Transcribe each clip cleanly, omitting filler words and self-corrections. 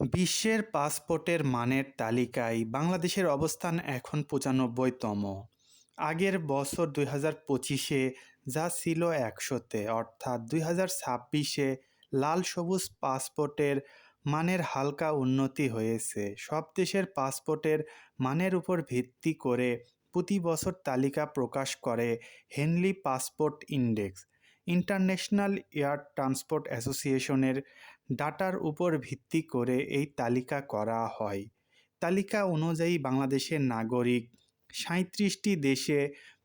বিশ্বের পাসপোর্টের মানের তালিকায় বাংলাদেশের অবস্থান এখন ৯৫তম। আগের বছর ২০২৫-এ যা ছিল ১০০-তে, অর্থাৎ ২০২৬-এ লাল সবুজ পাসপোর্টের মানের হালকা উন্নতি হয়েছে। সব দেশের পাসপোর্টের মানের উপর ভিত্তি করে প্রতি বছর তালিকা প্রকাশ করে Henley passport index. International air transport অ্যাসোসিয়েশনের ডাটার উপর ভিত্তি করে এই তালিকা করা হয়। তালিকা অনুযায়ী বাংলাদেশের নাগরিক ৩৭টি দেশে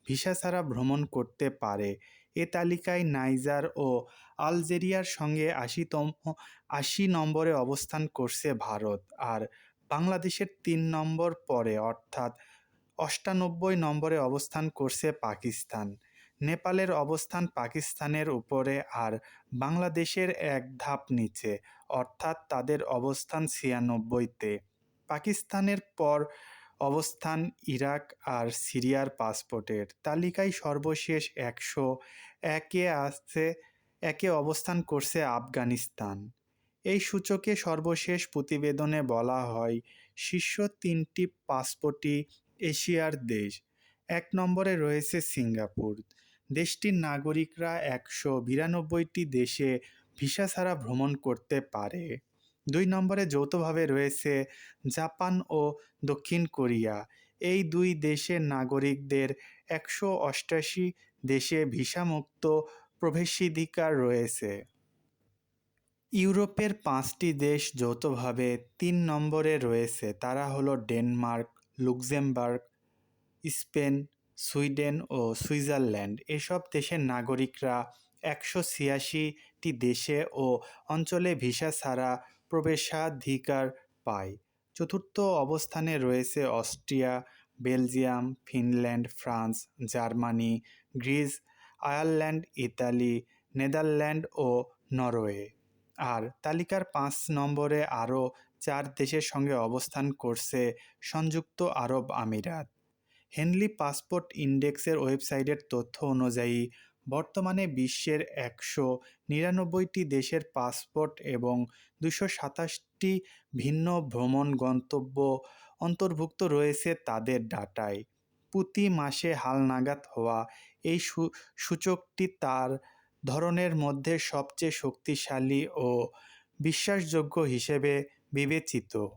ভিসা ছাড়া ভ্রমণ করতে পারে। এ তালিকায় নাইজার ও আলজেরিয়ার সঙ্গে ৮০ নম্বরে অবস্থান করছে ভারত, আর বাংলাদেশের ৩ নম্বর পরে অর্থাৎ ৯৮ নম্বরে অবস্থান করছে পাকিস্তান। নেপালের অবস্থান পাকিস্তানের উপরে আর বাংলাদেশের এক ধাপ নিচে, অর্থাৎ তাদের অবস্থান ৯৬-তে। পাকিস্তানের পর অবস্থান ইরাক আর সিরিয়ার পাসপোর্টের তালিকায় সর্বশেষ ১০১-এ অবস্থান করছে আফগানিস্তান। এই সূচকে সর্বশেষ প্রতিবেদনে বলা হয় শীর্ষ ৩টি পাসপোর্টই এশিয়ার দেশ। ১ নম্বরে রয়েছে সিঙ্গাপুর। দেশটির নাগরিকরা ১৯২টি দেশে ভিসা ছাড়া ভ্রমণ করতে পারে। ২ নম্বরে যৌথভাবে রয়েছে জাপান ও দক্ষিণ কোরিয়া। এই দুই দেশের নাগরিকদের ১৮৮ দেশে ভিসামুক্ত প্রবেশাধিকার রয়েছে। ইউরোপের ৫টি দেশ যৌথভাবে ৩ নম্বরে রয়েছে, তারা হলো ডেনমার্ক, লুক্সেমবার্গ, স্পেন, সুইডেন ও সুইজারল্যান্ড। এসব দেশের নাগরিকরা ১৮৬টি দেশে ও অঞ্চলে ভিসা ছাড়া প্রবেশাধিকার পায়। চতুর্থ অবস্থানে রয়েছে Austria, Belgium, Finland, France, Germany, Greece, Ireland, Italy, Netherland ও নরওয়ে। আর তালিকার ৫ নম্বরে আরও ৪ দেশের সঙ্গে অবস্থান করছে সংযুক্ত আরব আমিরাত। হেনলি পাসপোর্ট ইন্ডেক্সের ওয়েবসাইটের তথ্য অনুযায়ী বর্তমানে বিশ্বের ১৯৯টি দেশের পাসপোর্ট এবং ২২৭টি ভিন্ন ভ্রমণ গন্তব্য অন্তর্ভুক্ত রয়েছে তাদের ডাটায়। প্রতি মাসে হালনাগাদ হওয়া এই সূচকটি তার ধরনের মধ্যে সবচেয়ে শক্তিশালী ও বিশ্বাসযোগ্য হিসেবে বিবেচিত।